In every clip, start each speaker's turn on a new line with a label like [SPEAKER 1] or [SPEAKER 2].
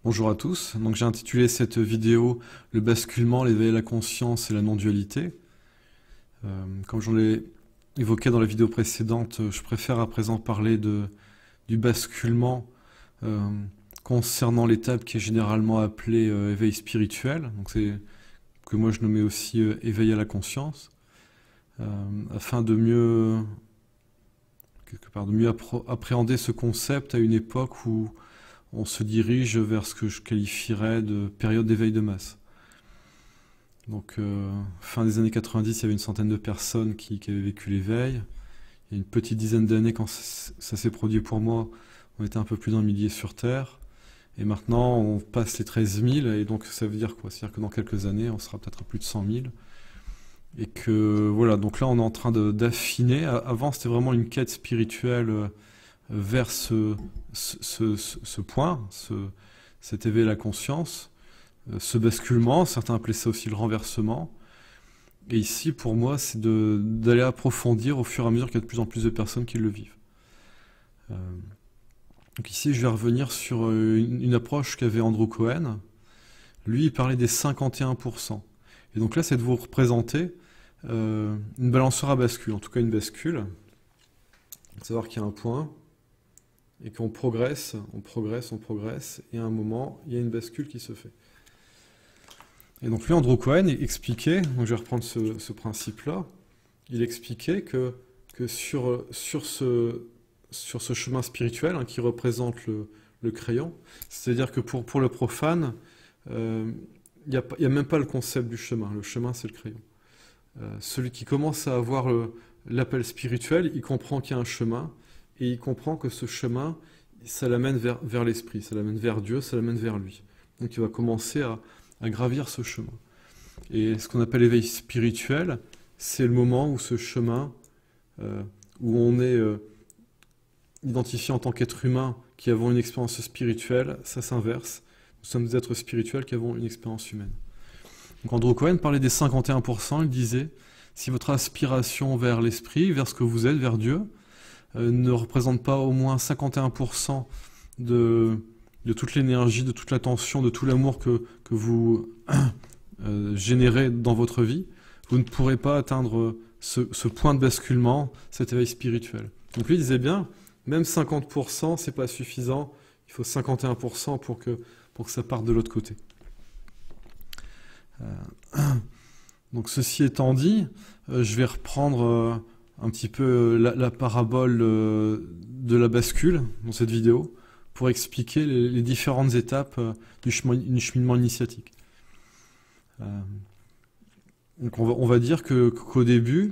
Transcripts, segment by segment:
[SPEAKER 1] Bonjour à tous, donc j'ai intitulé cette vidéo Le basculement, l'éveil à la conscience et la non-dualité. Comme j'en ai évoqué dans la vidéo précédente, je préfère à présent parler du basculement concernant l'étape qui est généralement appelée éveil spirituel, donc c'est que moi je nommais aussi éveil à la conscience, afin de mieux, appréhender ce concept à une époque où on se dirige vers ce que je qualifierais de période d'éveil de masse. Donc, fin des années 90, il y avait une centaine de personnes qui avaient vécu l'éveil. Il y a une petite dizaine d'années, quand ça s'est produit pour moi, on était un peu plus d'un millier sur Terre. Et maintenant, on passe les 13 000, et donc ça veut dire quoi? C'est-à-dire que dans quelques années, on sera peut-être à plus de 100 000. Et que, voilà, donc là, on est en train d'affiner. Avant, c'était vraiment une quête spirituelle vers ce point, cet éveil à la conscience, ce basculement, certains appelaient ça aussi le renversement. Et ici, pour moi, c'est d'aller approfondir au fur et à mesure qu'il y a de plus en plus de personnes qui le vivent. Donc ici, je vais revenir sur une approche qu'avait Andrew Cohen. Lui, il parlait des 51%. Et donc là, c'est de vous représenter une balançoire à bascule, en tout cas une bascule. Savoir qu'il y a un point, et qu'on progresse, on progresse, et à un moment, il y a une bascule qui se fait. Et donc lui, Andrew Cohen, expliquait, donc je vais reprendre ce principe-là, il expliquait que sur ce chemin spirituel qui représente le crayon, c'est-à-dire que pour le profane, il n'y a même pas le concept du chemin. Le chemin, c'est le crayon. Celui qui commence à avoir l'appel spirituel, il comprend qu'il y a un chemin, et il comprend que ce chemin, ça l'amène vers l'esprit, ça l'amène vers Dieu, ça l'amène vers lui. Donc il va commencer à gravir ce chemin. Et ce qu'on appelle l'éveil spirituel, c'est le moment où ce chemin, où on est identifié en tant qu'être humain qui avons une expérience spirituelle, ça s'inverse. Nous sommes des êtres spirituels qui avons une expérience humaine. Donc Andrew Cohen parlait des 51%, il disait, si votre aspiration vers l'esprit, vers ce que vous êtes, vers Dieu, ne représente pas au moins 51% de toute l'énergie, de toute l'attention, de tout l'amour que vous générez dans votre vie, vous ne pourrez pas atteindre ce point de basculement, cet éveil spirituel. Donc lui disait bien, même 50%, c'est pas suffisant, il faut 51% pour que ça parte de l'autre côté. Donc ceci étant dit, je vais reprendre un petit peu la parabole de la bascule dans cette vidéo pour expliquer les différentes étapes du cheminement initiatique. Donc on va dire qu'au début,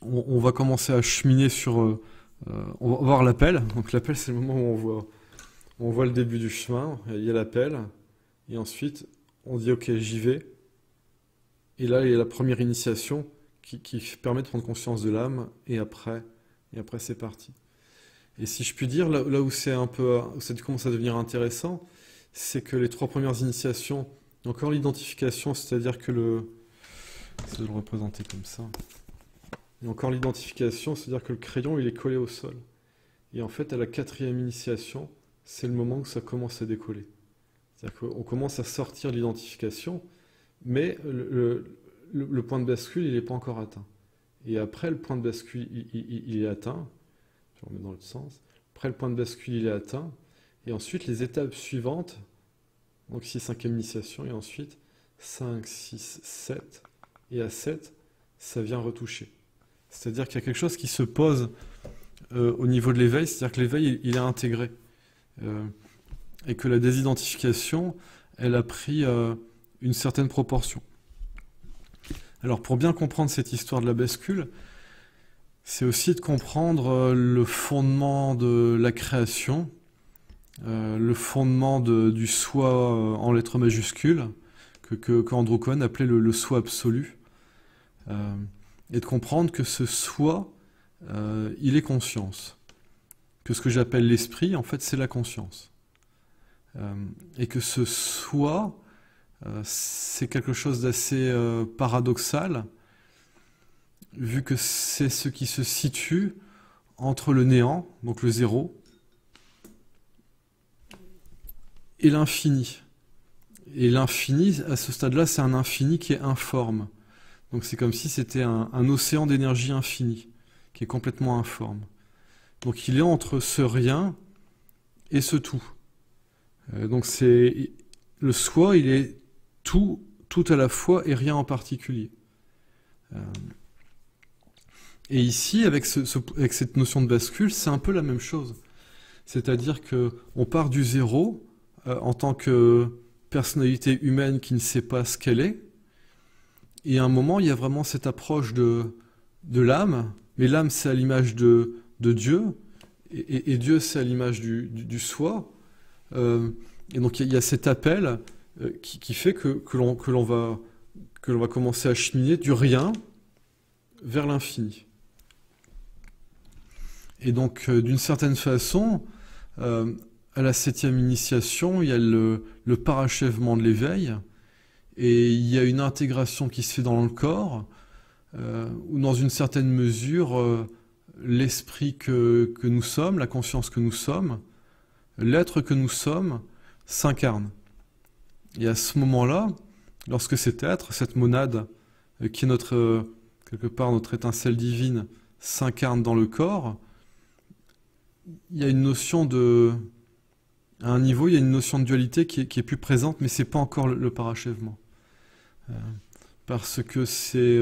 [SPEAKER 1] on va commencer à cheminer sur... on va voir l'appel. Donc l'appel, c'est le moment où on voit le début du chemin, il y a l'appel, et ensuite on dit ok, j'y vais. Et là, il y a la première initiation qui permet de prendre conscience de l'âme, et après c'est parti. Et si je puis dire, là où c'est un peu, où ça commence à devenir intéressant, c'est que les 3 premières initiations, encore l'identification, c'est-à-dire que c'est de le représenter comme ça. Et encore l'identification, c'est-à-dire que le crayon, il est collé au sol. Et en fait, à la 4e initiation, c'est le moment où ça commence à décoller. C'est-à-dire qu'on commence à sortir de l'identification, mais le point de bascule, il n'est pas encore atteint. Et après, le point de bascule, il est atteint. Je vais remettre dans l'autre sens. Après, le point de bascule, il est atteint. Et ensuite, les étapes suivantes, donc ici, 5e initiation, et ensuite 5, 6, 7. Et à 7, ça vient retoucher. C'est-à-dire qu'il y a quelque chose qui se pose au niveau de l'éveil, c'est-à-dire que l'éveil, il est intégré. Et que la désidentification, elle a pris une certaine proportion. Alors pour bien comprendre cette histoire de la bascule, c'est aussi de comprendre le fondement de la création, le fondement du soi en lettres majuscules, que Andrew Cohen appelait le soi absolu, et de comprendre que ce soi, il est conscience, que ce que j'appelle l'esprit, en fait, c'est la conscience. Et que ce soi, c'est quelque chose d'assez paradoxal, vu que c'est ce qui se situe entre le néant, donc le zéro, et l'infini. Et l'infini, à ce stade-là, c'est un infini qui est informe. Donc c'est comme si c'était un océan d'énergie infinie, qui est complètement informe. Donc il est entre ce rien et ce tout. Donc c'est le soi, il est tout à la fois et rien en particulier. Et ici, avec cette notion de bascule, c'est un peu la même chose. C'est-à-dire qu'on part du zéro en tant que personnalité humaine qui ne sait pas ce qu'elle est. Et à un moment, il y a vraiment cette approche de l'âme. Mais l'âme, c'est à l'image de Dieu. Et Dieu, c'est à l'image du soi. Et donc, il y a cet appel qui fait que l'on va commencer à cheminer du rien vers l'infini. Et donc, d'une certaine façon, à la 7e initiation, il y a le parachèvement de l'éveil, et il y a une intégration qui se fait dans le corps, où dans une certaine mesure, l'esprit que nous sommes, la conscience que nous sommes, l'être que nous sommes, s'incarne. Et à ce moment-là, lorsque cet être, cette monade, qui est quelque part notre étincelle divine, s'incarne dans le corps, il y a une notion à un niveau, il y a une notion de dualité qui est plus présente, mais c'est pas encore le parachèvement. Parce que c'est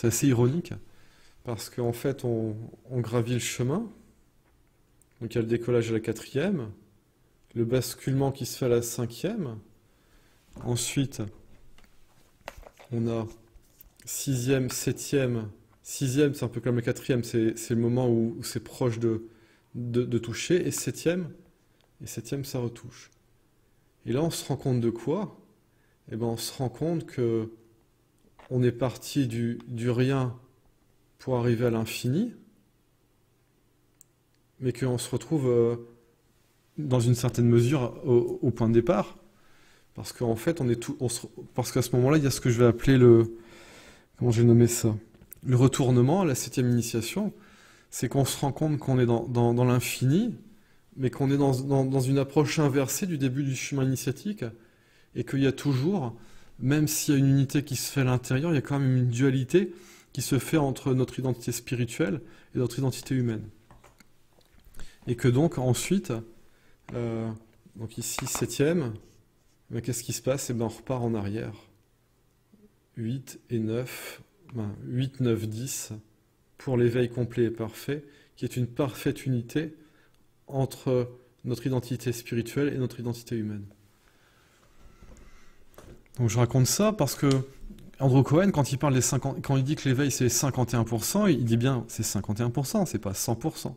[SPEAKER 1] assez ironique, parce qu'en fait, on gravit le chemin, donc il y a le décollage à la 4e, le basculement qui se fait à la 5e, ensuite, on a 6e, 7e, 6e, c'est un peu comme le 4e, c'est le moment où c'est proche de toucher, et 7e, ça retouche. Et là, on se rend compte de quoi? Eh ben, on se rend compte que on est parti du rien pour arriver à l'infini, mais qu'on se retrouve dans une certaine mesure au point de départ, parce qu'en fait, parce qu'à ce moment-là, il y a ce que je vais appeler comment j'ai nommé ça? Le retournement à la 7e initiation, c'est qu'on se rend compte qu'on est dans l'infini, mais qu'on est dans une approche inversée du début du chemin initiatique, et qu'il y a toujours, même s'il y a une unité qui se fait à l'intérieur, il y a quand même une dualité qui se fait entre notre identité spirituelle et notre identité humaine. Et que donc, ensuite, donc ici, 7e, ben, qu'est-ce qui se passe? Eh ben, on repart en arrière. 8 et 9, 8, 9, 10, pour l'éveil complet et parfait, qui est une parfaite unité entre notre identité spirituelle et notre identité humaine. Donc je raconte ça parce que Andrew Cohen, quand il parle des 50, quand il dit que l'éveil c'est 51%, il dit bien c'est 51%, c'est pas 100%.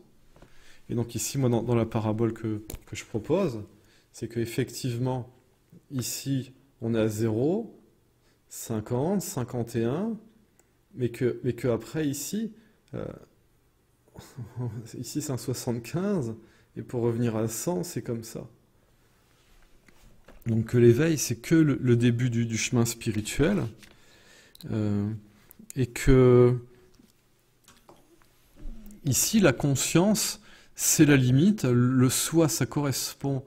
[SPEAKER 1] Et donc ici, moi, dans la parabole que je propose, c'est qu'effectivement, ici, on est à 0, 50, 51, mais que après, ici, ici c'est un 75, et pour revenir à 100, c'est comme ça. Donc que l'éveil, c'est que le début du chemin spirituel, et que ici, la conscience, c'est la limite, le soi, ça correspond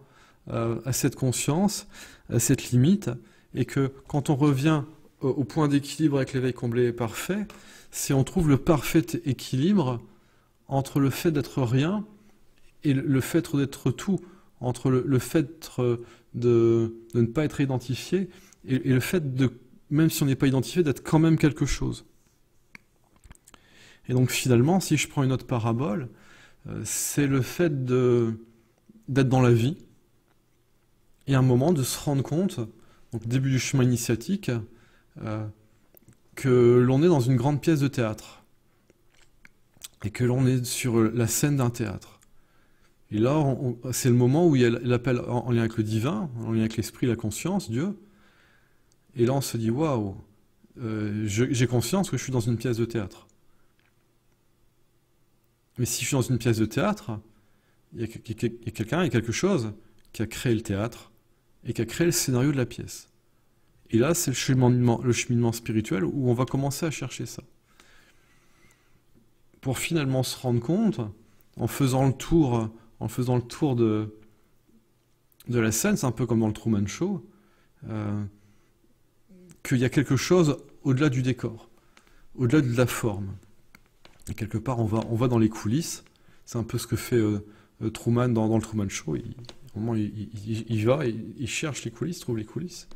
[SPEAKER 1] à cette conscience, à cette limite, et que quand on revient au point d'équilibre avec l'éveil comblé et parfait, c'est on trouve le parfait équilibre entre le fait d'être rien et le fait d'être tout, entre le fait de ne pas être identifié et le fait de, même si on n'est pas identifié, d'être quand même quelque chose. Et donc finalement, si je prends une autre parabole, c'est le fait d'être dans la vie et à un moment de se rendre compte, donc début du chemin initiatique, que l'on est dans une grande pièce de théâtre et que l'on est sur la scène d'un théâtre. Et là, c'est le moment où il y a l'appel en lien avec le divin, en lien avec l'esprit, la conscience, Dieu. Et là, on se dit, waouh, j'ai conscience que je suis dans une pièce de théâtre. Mais si je suis dans une pièce de théâtre, il y a quelqu'un, il y a quelque chose qui a créé le théâtre et qui a créé le scénario de la pièce. Et là, c'est le cheminement spirituel où on va commencer à chercher ça. Pour finalement se rendre compte, en faisant le tour de la scène, c'est un peu comme dans le Truman Show, euh, qu'il y a quelque chose au-delà du décor, au-delà de la forme. Et quelque part, on va dans les coulisses. C'est un peu ce que fait Truman dans le Truman Show. Au moment, il va, il cherche les coulisses, trouve les coulisses.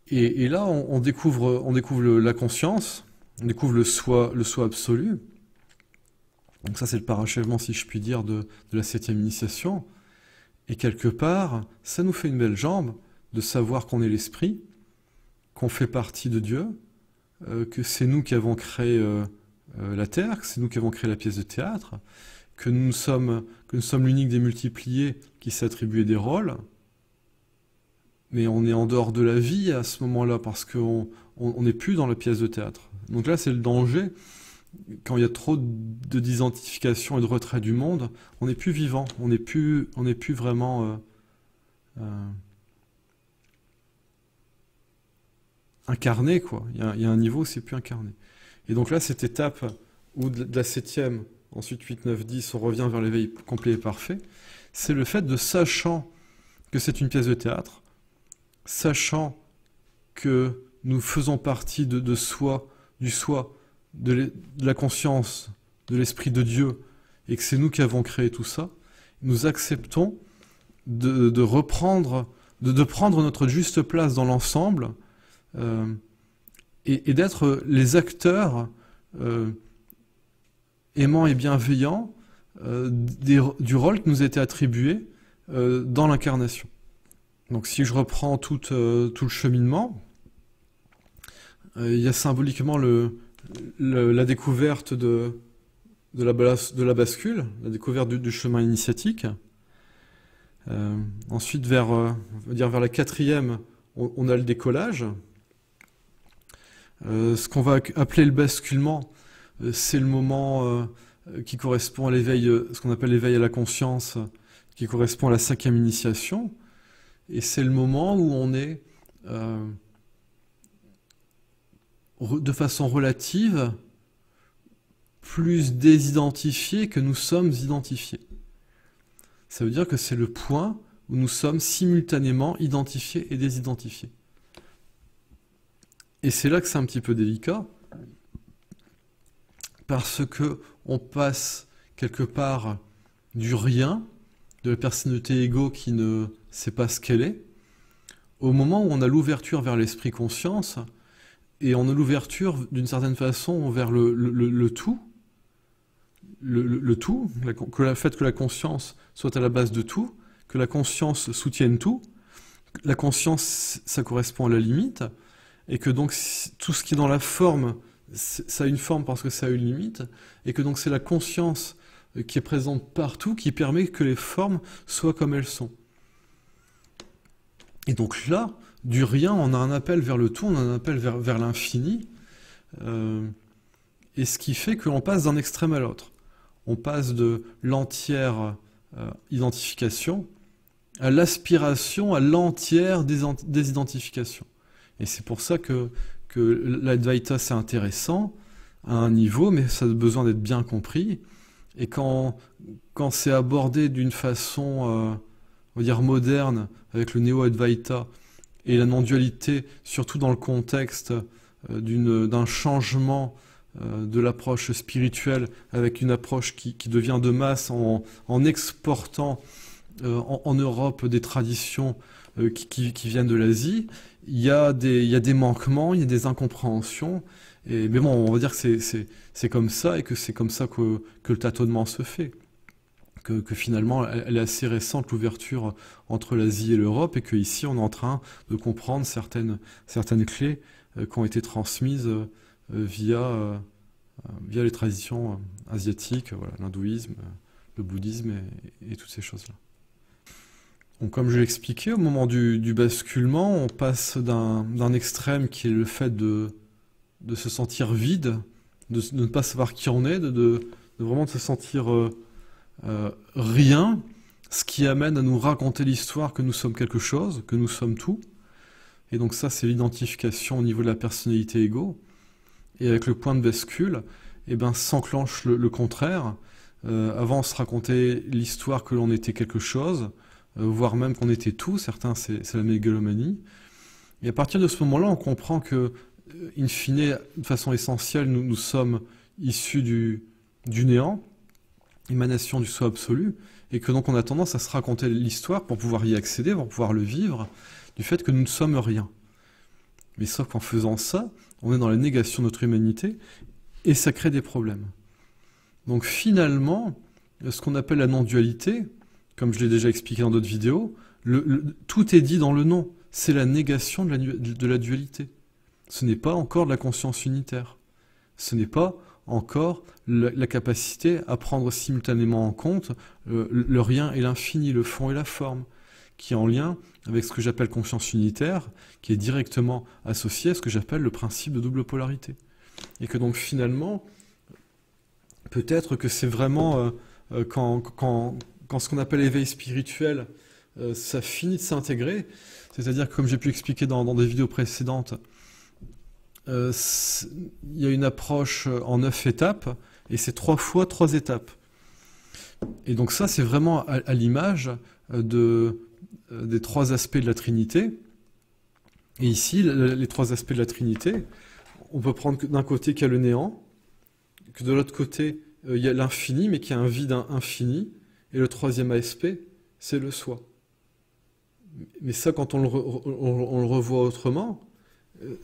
[SPEAKER 1] Et là, on découvre la conscience, on découvre le soi absolu. Donc ça, c'est le parachèvement, si je puis dire, de la 7e initiation. Et quelque part, ça nous fait une belle jambe de savoir qu'on est l'esprit, qu'on fait partie de Dieu, que c'est nous qui avons créé la Terre, que c'est nous qui avons créé la pièce de théâtre, que nous sommes l'unique des multipliés qui s'est attribué des rôles. Mais on est en dehors de la vie à ce moment-là, parce qu'on n'est plus dans la pièce de théâtre. Donc là, c'est le danger. Quand il y a trop de d'identification et de retrait du monde, on n'est plus vivant, on n'est plus vraiment incarné, quoi. Il y a un niveau où c'est plus incarné. Et donc là, cette étape où de la 7e, ensuite 8, 9, 10, on revient vers l'éveil complet et parfait, c'est le fait de, sachant que c'est une pièce de théâtre, sachant que nous faisons partie de soi, du soi, de la conscience, de l'esprit de Dieu, et que c'est nous qui avons créé tout ça, nous acceptons de reprendre, de prendre notre juste place dans l'ensemble, et d'être les acteurs aimants et bienveillants du rôle qui nous a été attribué dans l'incarnation. Donc si je reprends tout le cheminement, il y a symboliquement la découverte de la bascule, la découverte du chemin initiatique. Ensuite, on va dire vers la 4e, on a le décollage. Ce qu'on va appeler le basculement, c'est le moment qui correspond à l'éveil, ce qu'on appelle l'éveil à la conscience, qui correspond à la 5e initiation. Et c'est le moment où on est, de façon relative, plus désidentifié que nous sommes identifiés. Ça veut dire que c'est le point où nous sommes simultanément identifiés et désidentifiés. Et c'est là que c'est un petit peu délicat, parce que on passe quelque part du rien, de la personnalité égo qui ne sait pas ce qu'elle est, au moment où on a l'ouverture vers l'esprit conscience, et on a l'ouverture d'une certaine façon vers le tout, le tout, le fait que la conscience soit à la base de tout, que la conscience soutienne tout. La conscience, ça correspond à la limite, et que donc tout ce qui est dans la forme, ça a une forme parce que ça a une limite, et que donc c'est la conscience qui est présente partout qui permet que les formes soient comme elles sont. Et donc là, du rien, on a un appel vers le tout, on a un appel vers l'infini, et ce qui fait que l'on passe d'un extrême à l'autre. On passe de l'entière identification à l'aspiration à l'entière désidentification. Et c'est pour ça que l'Advaita, c'est intéressant à un niveau, mais ça a besoin d'être bien compris. Et quand c'est abordé d'une façon, on va dire, moderne, avec le néo-Advaita, et la non-dualité, surtout dans le contexte d'un changement de l'approche spirituelle, avec une approche qui devient de masse en exportant en Europe des traditions qui viennent de l'Asie, il y a des manquements, il y a des incompréhensions, mais bon, on va dire que c'est comme ça, et que c'est comme ça que le tâtonnement se fait. Que finalement, elle est assez récente, l'ouverture entre l'Asie et l'Europe, et qu'ici, on est en train de comprendre certaines clés qui ont été transmises via les traditions asiatiques, voilà, l'hindouisme, le bouddhisme et toutes ces choses-là. Donc, comme je l'ai expliqué, au moment du basculement, on passe d'un extrême qui est le fait de se sentir vide, de ne pas savoir qui on est, de vraiment se sentir rien, ce qui amène à nous raconter l'histoire que nous sommes quelque chose, que nous sommes tout. Et donc ça, c'est l'identification au niveau de la personnalité égo. Et avec le point de bascule, eh ben, s'enclenche le contraire, Avant, on se racontait l'histoire que l'on était quelque chose, voire même qu'on était tout. Certains, c'est la mégalomanie. Et à partir de ce moment-là, on comprend que, in fine, de façon essentielle, nous sommes issus du néant, émanation du soi absolu, et que donc on a tendance à se raconter l'histoire pour pouvoir y accéder, pour pouvoir le vivre, du fait que nous ne sommes rien. Mais sauf qu'en faisant ça, on est dans la négation de notre humanité, et ça crée des problèmes. Donc finalement, ce qu'on appelle la non-dualité, comme je l'ai déjà expliqué dans d'autres vidéos, tout est dit dans le nom. C'est la négation de la dualité. Ce n'est pas encore de la conscience unitaire. Ce n'est pas encore la capacité à prendre simultanément en compte le rien et l'infini, le fond et la forme, qui est en lien avec ce que j'appelle conscience unitaire, qui est directement associé à ce que j'appelle le principe de double polarité. Et que donc finalement, peut-être que c'est vraiment quand ce qu'on appelle éveil spirituel, ça finit de s'intégrer, c'est-à-dire que comme j'ai pu expliquer dans des vidéos précédentes, il y a une approche en 9 étapes, et c'est 3 fois 3 étapes. Et donc ça, c'est vraiment à l'image des 3 aspects de la Trinité. Et ici, les 3 aspects de la Trinité, on peut prendre d'un côté qu'il y a le néant, que de l'autre côté, il y a l'infini, mais qu'il y a un vide infini, et le 3e aspect, c'est le soi. Mais ça, quand on le revoit autrement,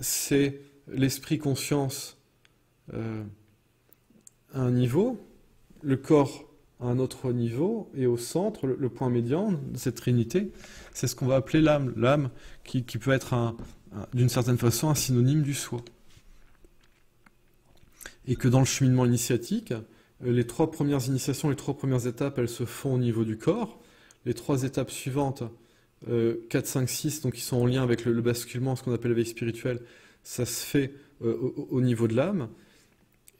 [SPEAKER 1] c'est l'esprit-conscience à un niveau, le corps à un autre niveau, et au centre, le point médian de cette trinité, c'est ce qu'on va appeler l'âme. L'âme qui peut être, d'une certaine façon, un synonyme du soi. Et que dans le cheminement initiatique, les 3 premières initiations, les 3 premières étapes, elles se font au niveau du corps. Les 3 étapes suivantes, 4, 5, 6, donc qui sont en lien avec le basculement, ce qu'on appelle l'éveil spirituel, ça se fait au niveau de l'âme.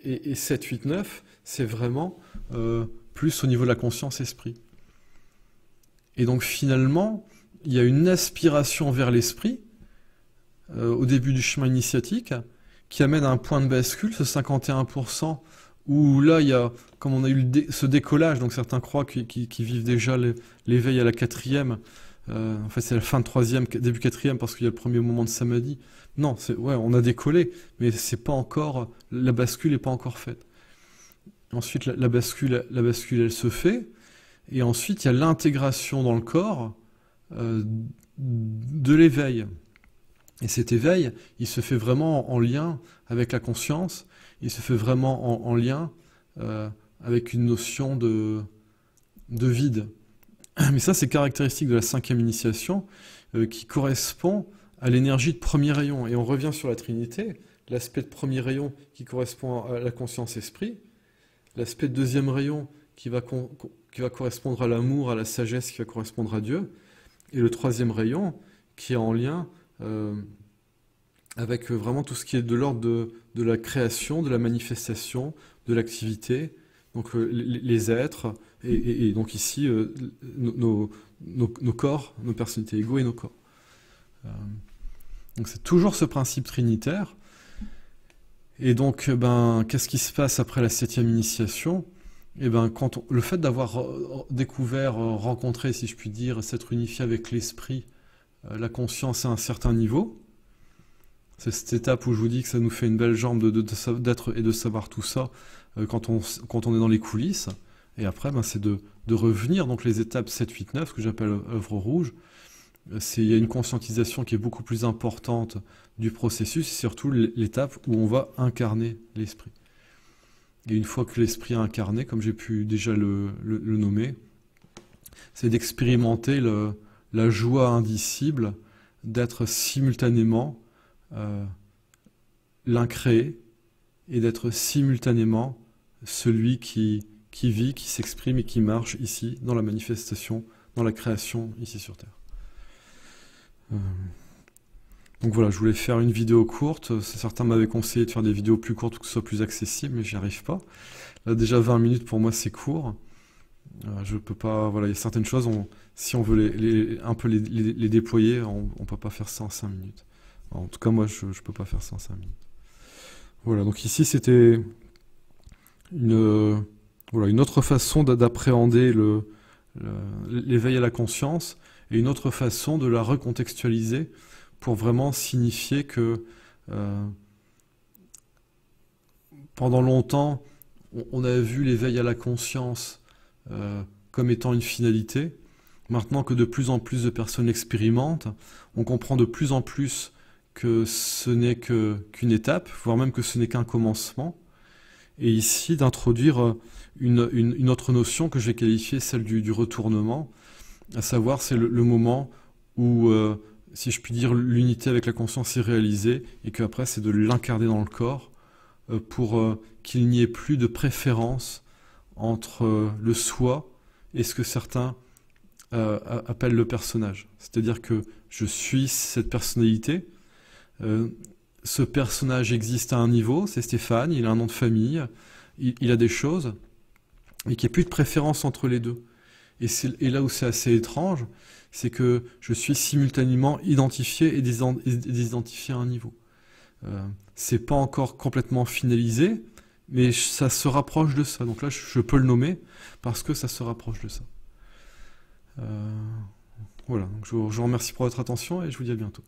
[SPEAKER 1] Et 7, 8, 9, c'est vraiment plus au niveau de la conscience-esprit. Et donc finalement, il y a une aspiration vers l'esprit, au début du chemin initiatique, qui amène à un point de bascule, ce 51%, où là, il y a, comme on a eu ce décollage, donc certains croient qu'ils vivent déjà l'éveil à la 4e, en fait c'est la fin de 3e, début 4e, parce qu'il y a le premier moment de samadhi. Non, ouais, on a décollé, mais c'est pas encore, la bascule n'est pas encore faite. Ensuite, la bascule, elle se fait, et ensuite, il y a l'intégration dans le corps de l'éveil. Et cet éveil, il se fait vraiment en lien avec la conscience, il se fait vraiment en lien avec une notion de vide. Mais ça, c'est caractéristique de la 5e initiation, qui correspond à l'énergie de premier rayon. Et on revient sur la Trinité, l'aspect de premier rayon qui correspond à la conscience-esprit, l'aspect de 2e rayon qui va correspondre à l'amour, à la sagesse, qui va correspondre à Dieu, et le 3e rayon qui est en lien avec vraiment tout ce qui est de l'ordre de la création, de la manifestation, de l'activité, donc les êtres, et donc ici nos corps, nos personnalités égaux et nos corps. Donc c'est toujours ce principe trinitaire. Et donc, qu'est-ce qui se passe après la 7e initiation? Et le fait d'avoir découvert, rencontré, si je puis dire, s'être unifié avec l'esprit, la conscience à un certain niveau, c'est cette étape où je vous dis que ça nous fait une belle jambe d'être et de savoir tout ça quand on est dans les coulisses. Et après, c'est de revenir, donc les étapes 7, 8, 9, ce que j'appelle œuvre rouge. Il y a une conscientisation qui est beaucoup plus importante du processus, et surtout l'étape où on va incarner l'esprit. Et une fois que l'esprit est incarné, comme j'ai pu déjà le nommer, c'est d'expérimenter la joie indicible d'être simultanément l'incréé et d'être simultanément celui qui vit, qui s'exprime et qui marche ici, dans la manifestation, dans la création, ici sur Terre. Donc voilà, je voulais faire une vidéo courte. Certains m'avaient conseillé de faire des vidéos plus courtes pour que ce soit plus accessible, mais j'y arrive pas. Là, déjà 20 minutes pour moi c'est court. Je peux pas. Voilà, il y a certaines choses, si on veut un peu les déployer, on peut pas faire ça en 5 minutes. En tout cas, moi, je peux pas faire ça en 5 minutes. Voilà, donc ici c'était une Voilà, une autre façon d'appréhender l'éveil à la conscience et une autre façon de la recontextualiser pour vraiment signifier que pendant longtemps, on a vu l'éveil à la conscience comme étant une finalité. Maintenant que de plus en plus de personnes l'expérimentent, on comprend de plus en plus que ce n'est qu'une étape, voire même que ce n'est qu'un commencement. Et ici, d'introduire une autre notion que je vais qualifier celle du retournement, à savoir c'est le moment où, si je puis dire, l'unité avec la conscience est réalisée, et qu'après c'est de l'incarner dans le corps, pour qu'il n'y ait plus de préférence entre le soi et ce que certains appellent le personnage. C'est-à-dire que je suis cette personnalité, ce personnage existe à un niveau, c'est Stéphane, il a un nom de famille, il a des choses, et qu'il n'y ait plus de préférence entre les deux. Et là où c'est assez étrange, c'est que je suis simultanément identifié et désidentifié à un niveau. C'est pas encore complètement finalisé, mais ça se rapproche de ça. Donc là, je peux le nommer parce que ça se rapproche de ça. Voilà, donc je vous remercie pour votre attention et je vous dis à bientôt.